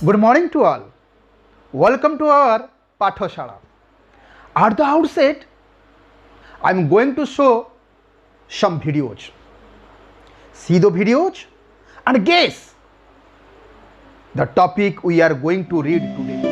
Good morning to all. Welcome to our Pathashala. At the outset, I am going to show some videos. See the videos and guess the topic we are going to read today.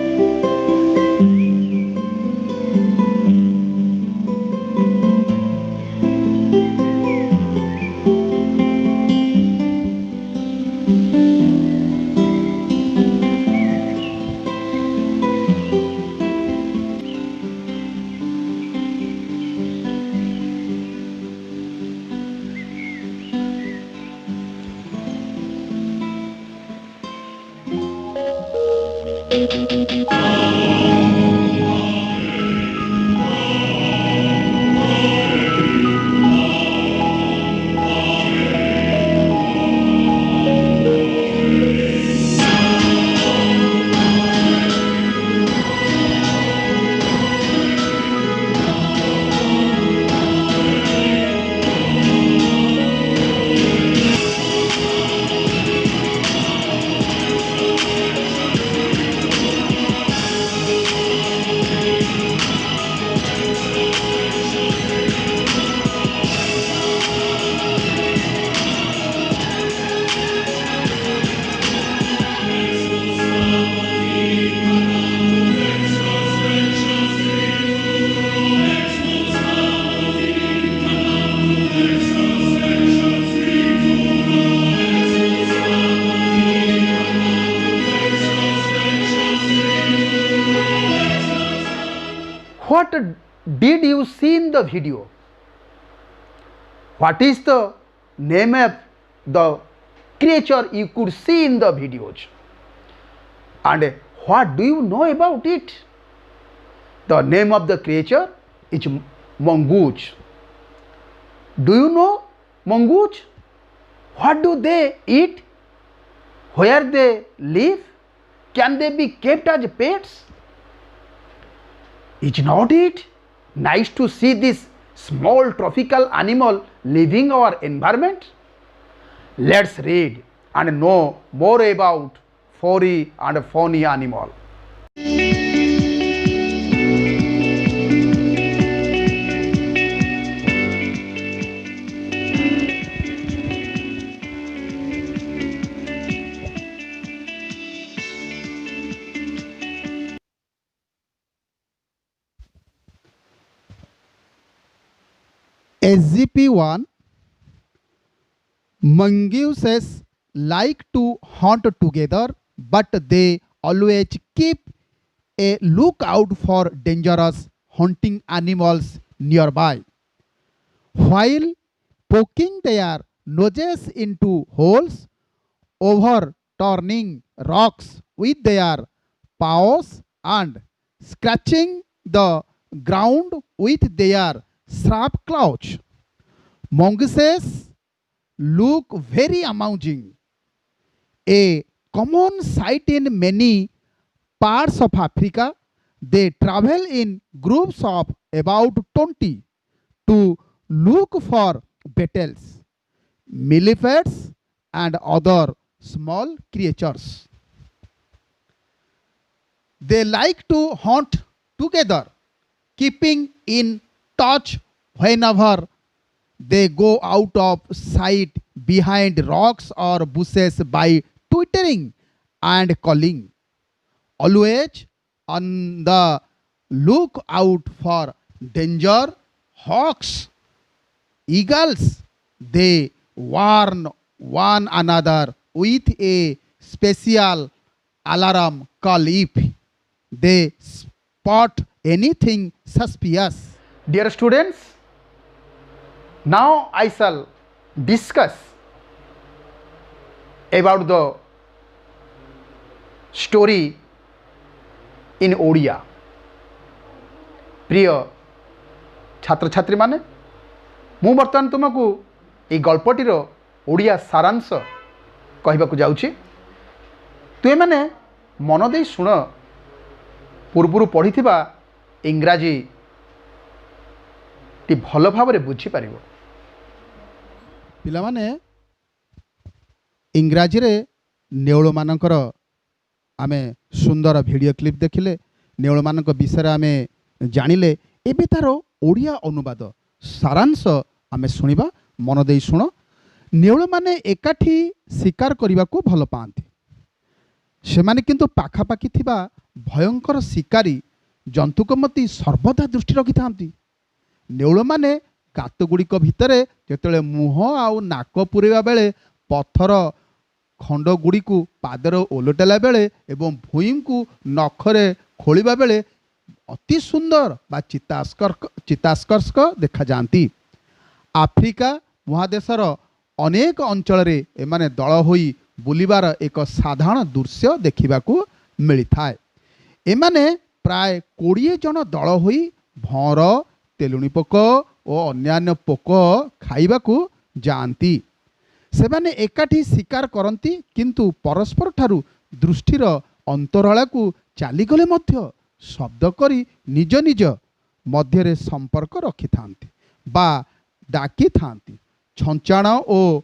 What did you see in the video? What is the name of the creature you could see in the videos? And what do you know about it? The name of the creature is mongoose. Do you know mongoose? What do they eat? Where they live? Can they be kept as pets? Is not it nice to see this small tropical animal living our environment? Let's read and know more about furry and funny animal. SGP1 mongooses like to hunt together, but they always keep a lookout for dangerous hunting animals nearby. While poking their noses into holes, overturning rocks with their paws, and scratching the ground with their sharp claws. Mongooses look very amusing, a common sight in many parts of Africa. They travel in groups of about 20 to look for beetles, millipeds, and other small creatures. They like to hunt together, keeping in touch whenever they go out of sight behind rocks or bushes by twittering and calling. Always on the lookout for danger, hawks, eagles, they warn one another with a special alarm call if they spot anything suspicious. Dear students, now I shall discuss about the story in Odia. प्रिय छात्र छात्री माने मु बर्तमान तुमको ये गल्पटीर ओडिया सारांश कहबाकू जाउछि। तुमे माने मन दे शुण पूर्व पढ़िथिबा इंग्राजी टी भल भाव बुझी पार। पिलामाने इंग्राजी रे नेउल मानकर आमे सुंदर वीडियो क्लिप देखिले नेउल मानक विषय आमे जानिले एबे तार ओडिया अनुवाद सारांश आमे सुनिबा मन देई सुनो। नेउल माने एकाठी शिकार करने को भल पाती सेमाने किंतु पाखापाखि थिबा भयंकर शिकारी जंतुकमती सर्वदा दृष्टि रखि थांती। नेउल माने गात गुड़िक भितरे जेतेले मुह आउ नाक पुरेवा बेले पत्थर खंड गुड़ी को पादर ओलटेला बेले एवं भूई को नखरे खोलिबा बेले अति सुंदर बा चित्तास्कर्षक देखा जाती। आफ्रिका महादेशर अनेक अंचल एमाने दल होई बुलिबार एक साधारण दृश्य देखिबाकू मिलता है। एमाने प्राय 20 जन दल होई भौर तेलुणी पोक और अन्यान्य पोक खाइबाकू जाती। सेमाने एकाठी शिकार करती किंतु परस्पर ठारू दृष्टिर अंतराला को चलीगले मध्य शब्द करी निज निज मध्य संपर्क रखि थांती बा डाकी थांती। छंचाण और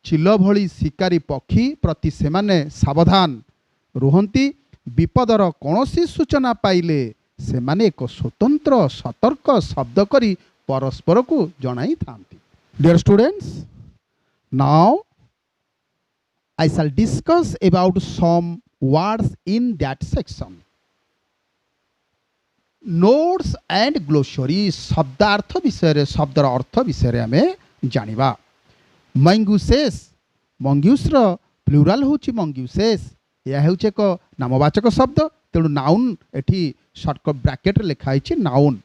चिल भली शिकारी पक्षी प्रति सेमाने सावधान रुहंती। विपदर कौनसी सूचना पाइले सेमाने एक स्वतंत्र सतर्क शब्द करी परस्पर को जनाई थांती। Dear students, now I shall discuss about some words in that section. Notes and glossary शब्दार्थ विषय शब्दर अर्थ विषय आमे जानिबा। मंगूसेस मंगूस रो प्लुराल होची मंगूसेस। यह होची एक नामवाचक शब्द तेणु नाउन एठी शॉर्टकट ब्रैकेट लिखा है नाउन।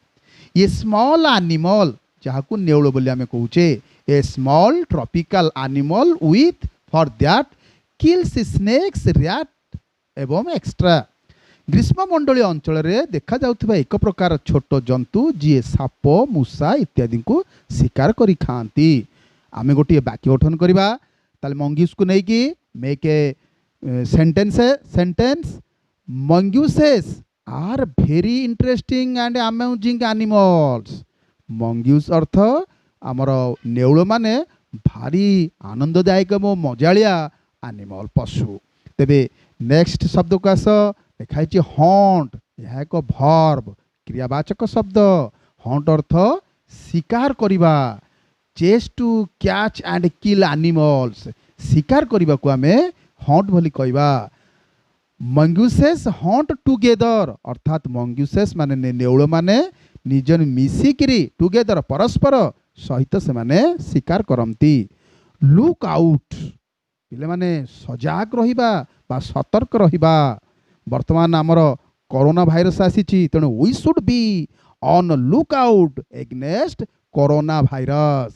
ये स्मॉल एनिमल जहाकू नेउल बोली आमे कहूचे a small tropical animal with fur that kills snakes rat एवं एक्स्ट्रा। ग्रीष्ममंडली अंचल में देखा जाउथिबा एक प्रकार छोट जंतु जी साप मूषा इत्यादि को शिकार करी खाती। आमे गोटे वाक्य गठन करबा ताले मंगूस को नहीं कि make a sentence mongooses are very interesting and amazing animals. Mongoose अर्थ आमर नेउल माने भारी आनंददायक मो मजालिया एनिमल पशु। तेबे नेक्स्ट शब्द को आस लिखाई हंट। यह एक भर्ब क्रियावाचक शब्द। हंट अर्थ शिकार करिबा chase to catch and kill animals. शिकार करिबा को आमे हंट बोली कहबा। मंगूसेस हंट टुगेदर अर्थात मंगूसेस माने नेउल माने निजन मिसिकिरी टुगेदर परस्पर सहित से माने शिकार करती। लुक आउट पिले माने सजाग रहिबा बा सतर्क रहिबा। वर्तमान आमर कोरोना भाइरस आसीची तेणु we should be on look out against corona virus.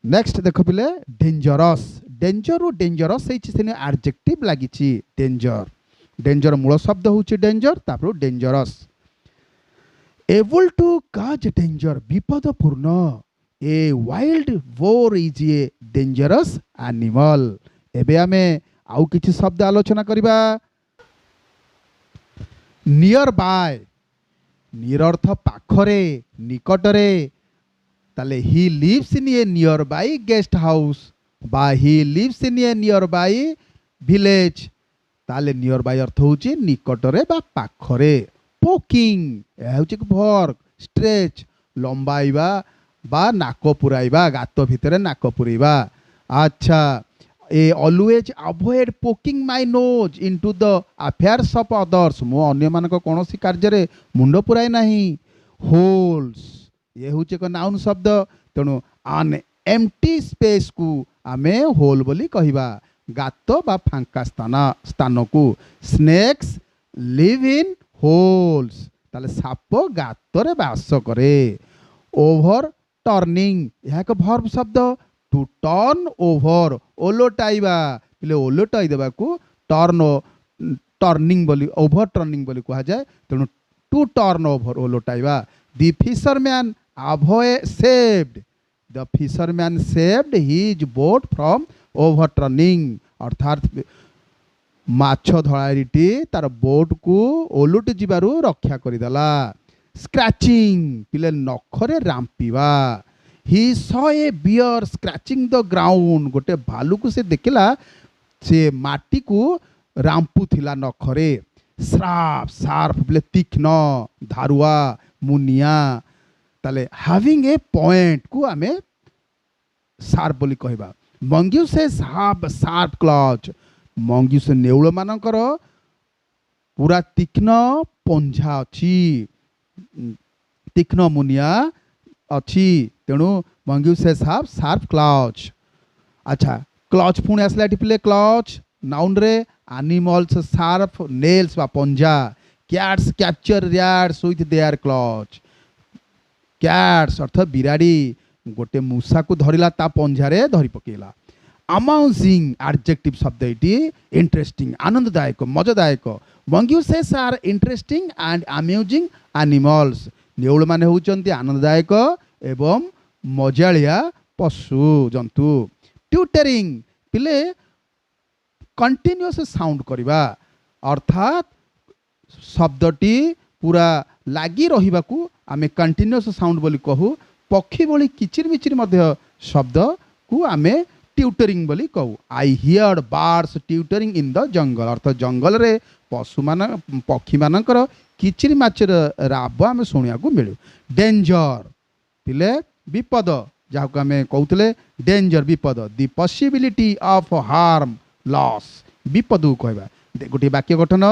Next देख पिले डेंजरस। डेंजर और डेंजरस सेने एडजेक्टिव लागिची डेंजर। डेंजर मूल शब्द होची डेंजर तापर dangerous. Able to cause danger विपदपूर्ण। A wild boar is a dangerous animal. एबे आमे आउ किछि शब्द आलोचना करिबा। Near by. नियर अर्थ पाखरे निकटरे ताले he lives in a nearby guest house बा he lives in a nearby village ताले नियर बाय अर्थ होची निकटरे बा पाखरे। पोकिंग यह होची भर्ब स्ट्रेच लंबाइबा बा नाक पुराइबा गात भितरे नाक पुराइबा। अच्छा I always avoid poking my nose into the affairs of others. मो अन्य मानक कोनोसी कार्य रे मुंड पुराय नाही। होल्स ये होची एक नाउन शब्द तेणु आन एम्प्टी स्पेस को आमे होल बोली कहिबा। गात बा फांका स्थान को। स्नेक्स लिव इन होल्स ताले साप गात रे बास करे। ओवर टर्निंग यह एक भर्ब शब्द टू टर्न ओवर ओलोटाइबा पिले ओलोटाई देबा को टर्निंग बोली ओवर टर्निंग बोली कहा जाए तेणु टू टर्न ओवर ओलोटाइबा। The fisherman saved the fisherman saved his boat from overturning अर्थात माछ धड़ारीटी तार बोट को ओलुटी जीवारु रक्षा करदेला। स्क्रैचिंग पिले नखरे रांपिबा। He saw a bear scratching the ground गोटे भालू को से देखला से माटी को ରାମ୍ପୁ ଥିଲା ନଖରେ। ସ୍ରାପ ସାର୍ପ ବୋଲେ ତୀକ୍ଷ୍ଣ ଧାରୁଆ ମୁନିଆ। ତାହେଲେ ହାଭିଂ ଏ ପଏଣ୍ଟକୁ ଆମେ ସାର୍ପ ବୋଲି କହିବା। Mongooses have sharp clutch. Mongoose ନେଉଳମାନଙ୍କର ପୁରା ତୀକ୍ଷ୍ଣ ପଞ୍ଝା ଅଛି, ତୀକ୍ଷ୍ଣ ମୁନିଆ ଅଛି। ତେଣୁ ମଙ୍ଗ୍ୟୁସେସ୍ ହାଭ୍ ସାର୍ପ କ୍ଲଚ୍। ଆଚ୍ଛା, କ୍ଲଚ୍ ପୁଣି ଆସିଲା ଏଠି ପିଲେ କ୍ଲଚ୍ ନାଉନ୍ରେ ଆନିମଲ୍ସ ସାର୍ପ ନେଲ୍ସ ବା ପଞ୍ଝା। Cats capture rats with their clutch. କ୍ୟାଟ୍ସ ଅର୍ଥ ବିରାଡ଼ି ଗୋଟେ ମୂଷାକୁ ଧରିଲା ତା ପଞ୍ଝାରେ ଧରି ପକେଇଲା। ଆମାଉଜିଂ ଆଡଜେକ୍ଟିଭ ଶବ୍ଦ ଏଠି ଇଣ୍ଟରେଷ୍ଟିଂ ଆନନ୍ଦଦାୟକ ମଜାଦାୟକ। ମଙ୍ଗ୍ୟୁସେସ୍ ଆର୍ ଇଣ୍ଟରେଷ୍ଟିଂ ଆଣ୍ଡ ଆମ୍ୟୁଜିଂ ଆନିମଲ୍ସ। ନେଉଳମାନେ ହେଉଛନ୍ତି ଆନନ୍ଦଦାୟକ ଏବଂ ମଜାଳିଆ ପଶୁ ଜନ୍ତୁ। ଟ୍ୟୁଟରିଂ ପିଲେ କଣ୍ଟିନ୍ୟୁଅସ୍ ସାଉଣ୍ଡ କରିବା ଅର୍ଥାତ୍ ଶବ୍ଦଟି ପୁରା ଲାଗି ରହିବାକୁ ଆମେ କଣ୍ଟିନ୍ୟୁଅସ୍ ସାଉଣ୍ଡ ବୋଲି କହୁ। ପକ୍ଷୀ ଭଳି କିଚିରି ମିଚିରି ମଧ୍ୟ ଶବ୍ଦକୁ ଆମେ ଟ୍ୟୁଟରିଂ ବୋଲି କହୁ। I ହିୟର୍ଡ birds tutoring in the ଜଙ୍ଗଲ ଅର୍ଥ ଜଙ୍ଗଲରେ ପକ୍ଷୀମାନଙ୍କର କିଚିରି ମାଚିର ରାବ ଆମେ ଶୁଣିବାକୁ ମିଳୁ। ଡେଞ୍ଜର ପିଲେ ବିପଦ, ଯାହାକୁ ଆମେ କହୁଥିଲେ ଡେଞ୍ଜର ବିପଦ। The possibility of harm loss ବିପଦକୁ କହିବା। ଗୋଟିଏ ବାକ୍ୟ ଗଠନ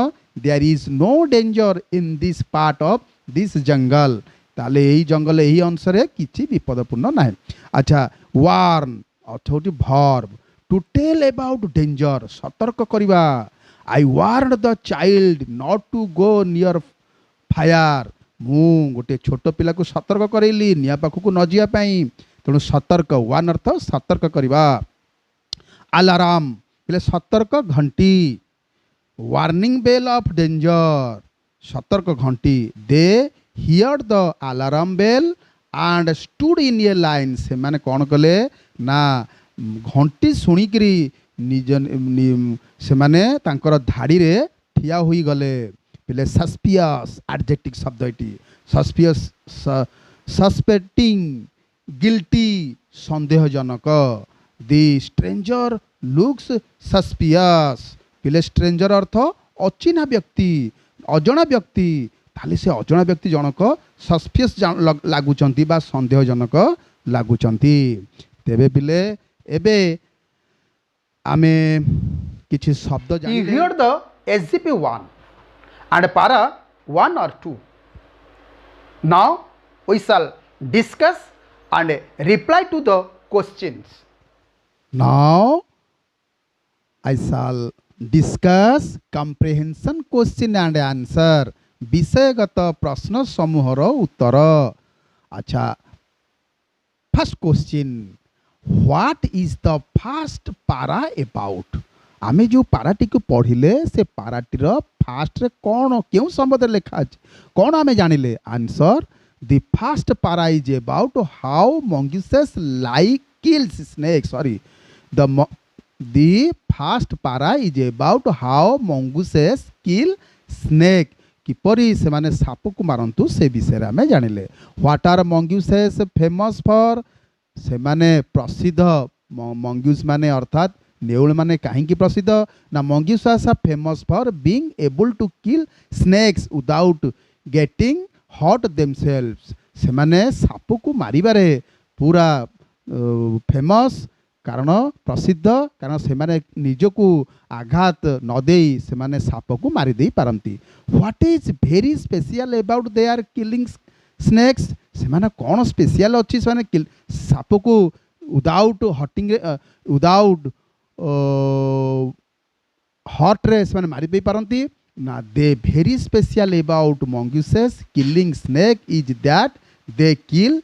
there is no danger in this part of this jungle. ତାହେଲେ ଏହି ଜଙ୍ଗଲ ଏହି ଅଂଶରେ କିଛି ବିପଦପୂର୍ଣ୍ଣ ନାହିଁ। ଆଚ୍ଛା, ୱାର୍ନ ଅର୍ଥ ହେଉଛି verb. To tell about danger ସତର୍କ କରିବା। I warn the child not to go near fire. ମୁଁ ଗୋଟେ ଛୋଟ ପିଲାକୁ ସତର୍କ କରେଇଲି ନିଆଁ ପାଖକୁ ନ ଯିବା ପାଇଁ। ତେଣୁ ସତର୍କ ୱାର୍ନ ଅର୍ଥ ସତର୍କ କରିବା। ଆଲାରାମ ହେଲେ ସତର୍କ ଘଣ୍ଟି। ୱାର୍ନିଂ ବେଲ୍ ଅଫ୍ ଡେଞ୍ଜର ସତର୍କ ଘଣ୍ଟି। They heard the alarm bell and stood in a line. ସେମାନେ କ'ଣ କଲେ ନା ଘଣ୍ଟି ଶୁଣିକିରି ସେମାନେ ତାଙ୍କର ଧାଡ଼ିରେ ଠିଆ ହୋଇଗଲେ। ପିଲେ ସସ୍ପିୟସ୍ ଆଡଜେକ୍ଟିଭ ଶବ୍ଦ ଏଠି ସସ୍ପିୟସ୍ ସସ୍ପେକ୍ଟିଂ ଗିଲ୍ଟି ସନ୍ଦେହଜନକ। ଦି ଷ୍ଟ୍ରେଞ୍ଜର ଲୁକ୍ସ ସସ୍ପିୟସ୍। ପିଲେ ଷ୍ଟ୍ରେଞ୍ଜର ଅର୍ଥ ଅଚିହ୍ନା ବ୍ୟକ୍ତି ଅଜଣା ବ୍ୟକ୍ତି। ତାହେଲେ ସେ ଅଜଣା ବ୍ୟକ୍ତି ଜଣକ ସସ୍ପିୟସ୍ ଲାଗୁଛନ୍ତି ବା ସନ୍ଦେହଜନକ ଲାଗୁଛନ୍ତି। ତେବେ ପିଲେ ଏବେ ଆମେ କିଛି ଶବ୍ଦ You ଜାଣିଲେ। hear the SGP 1 and para 1 or 2. Now we shall discuss and reply to the questions. Now I shall discuss comprehension question and answer. विषयगत प्रश्न समूहर उत्तर। अच्छा, first question what is the first पारा अबाउट। आमे जो पाराटी को पढ़िले से पाराटीर fast रे कौन क्यों संबंध लिखा अछि कौन आमे जानिले। Answer the first para is about how mongooses like kills snake. Sorry the first para is about how mongooses kill snake. किपरि से माने साप को मारंतु से विषय आमे जानिले। What are mongooses famous for. से माने प्रसिद्ध मंगूस माने अर्थात नेउल माने कहीं प्रसिद्ध ना mongooses are famous for being able to kill snakes without getting hurt themselves. से माने साप को मारिबारे पूरा फेमस कारण प्रसिद्ध कारण से माने निजको आघात न देई से माने साप को मारी देई पारंती। What is very special about they are killing snakes. से माने कौन स्पेशल अच्छी से माने साप को विदाउट हटिंग विदाउट हॉट रे से माने मारी देई पारंती ना। The very special about mongooses killing snake is that they kill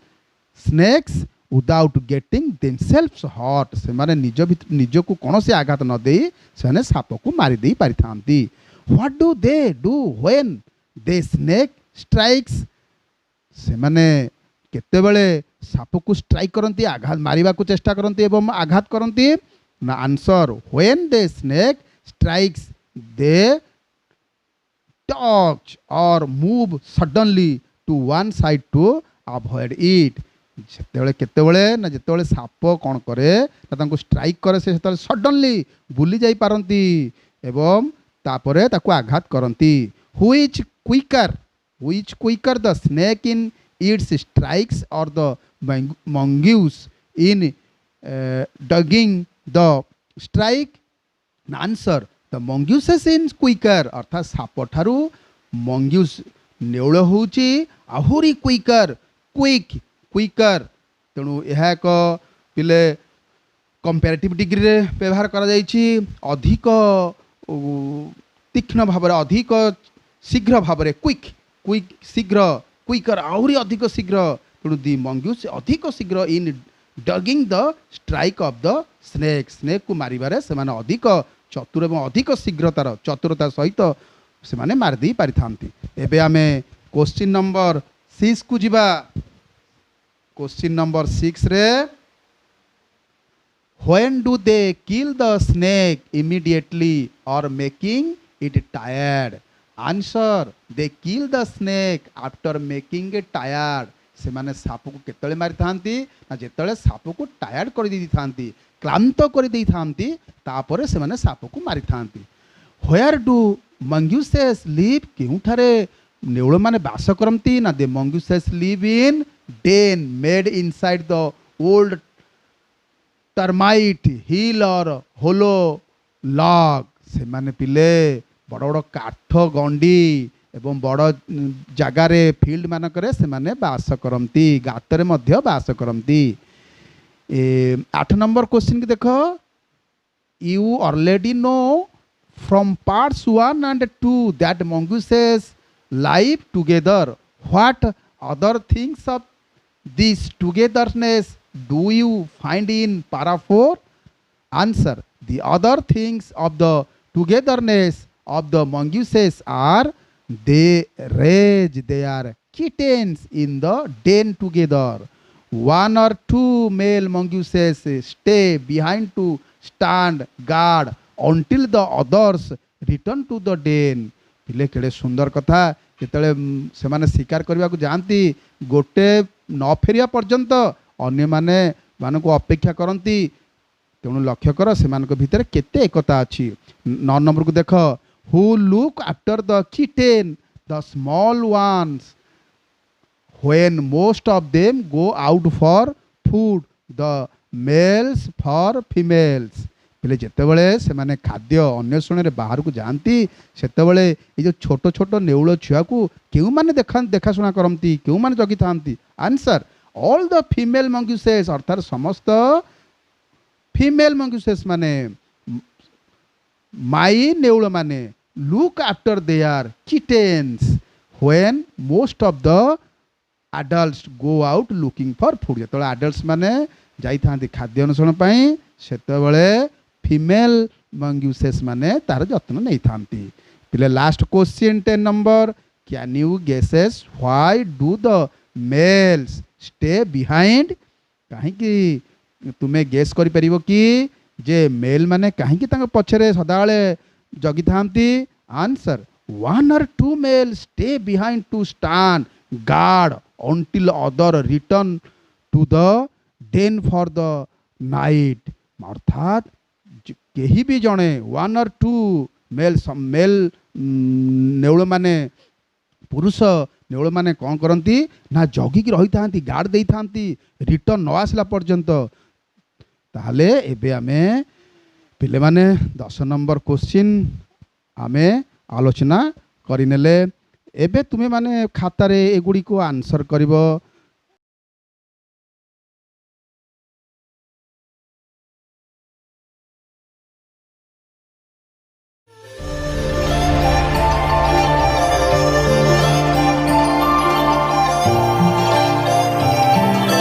snakes without getting themselves hurt. से माने निज को कौन से आघात न दे से साप को मारी दे पारि थांती। What do they do when the snake strikes. से माने केतेबेले साप को स्ट्राइक करती आघात मारिबा को चेष्टा करती एवं आघात करती ना। Answer when the snake strikes they touch or move suddenly to one side to avoid it. केतेबेले ना जेतेबेले साप कौन करे ना तांको स्ट्राइक करे से सडनली बुली जाई पारंती एवं तापरे ताकू आघात करती who is quicker the snake in its strikes or the mongoose in dodging the strike answer the mongooses in quicker अर्थात साप ठारू मंगूस नेउल होची आहुरी क्विकर तेणु यह एक पिले कंपेरेटिव डिग्री रे व्यवहार करा जाइछि अधिक तीक्ष्ण भाव अधिक शीघ्र भाव क्विक शीघ्र क्विकर आहुरी अधिक शीघ्र तेणु दि मंगूस अधिक शीघ्र in dodging the strike of the snake को मारिबारे से माने अधिक चतुर एवं अधिक शीघ्रतार चतुरता सहित से माने मार दी पारि थांती। एबे आमे क्वेश्चन नंबर 6 को जिबा क्वेश्चन नंबर 6 रे when do they kill the snake immediately or making it tired answer they kill the snake after making it tired से माने साप को केतले मारि थांती ना जेतले साप को टायर्ड कर दी थांती क्लांत कर दी थांती तापरे से माने साप को मारि थांती। where do mongooses live केउठारे नेउल माने बास करती ना they mongooses live in den made inside the old termite hill or hollow log से माने पिले बड़ बड़ काठ गंडी एवं बड़ जगार फील्ड मानक से माने बास करती गातर मध्य बास करती। 8 नंबर क्वेश्चन की देख you already know from parts 1 and 2 that mongooses live together what other things of this togetherness do you find in para 4 answer the other things of the togetherness of the mongooses are they raise their kittens in the den together 1 or 2 male mongooses stay behind to stand guard until the others return to the den पिले केड़े सुंदर कथा जेतले से माने शिकार करबा को जानती गोटे न फेरिया पर्यंत अन्य माने मानको अपेक्षा करती तेणु लक्ष्य कर से भितर केते एकता अच्छी। 9 नंबर को देख who look after the kitten the small ones when most of them go out for food the males for females पिले जेतेबेले से माने खाद्य अन्वेषण बाहर को जाती सेतेबेले ये जो छोट छोट नेउल छुआ को क्यों माने देखाशुना करती क्यों माने जगी थांती answer all the female mongooses अर्थात समस्त फीमेल mongooses माने माई नेउल माने look after their kittens when most of the adults go out looking for food जो एडल्ट्स माने जाई थांती खाद्य अन्वेषण पई सेतेबेले फीमेल mongooses माने तार जत्न नहीं थांती। पिले last question 10 number can you guesses why do the mails stay behind कहीं तुम्हें गेस कर परिबो कि जे मेल माने कहीं पछरे सदाले जगी थांती answer 1 or 2 male stay behind to stand guard until other return to the den for the night अर्थात कहीं भी जड़े 1 or 2 मेल नेउल माने पुरुष नेउल माने कौन करती ना जगिकी रही था गार्ड दे था रिटर्न न आसला पर्यंत ताहले एबे आमे पिले माने 10 नंबर क्वेश्चन आमे आलोचना करिनेले एबे तुमे माने खाता रे एगुडी को आंसर करिवो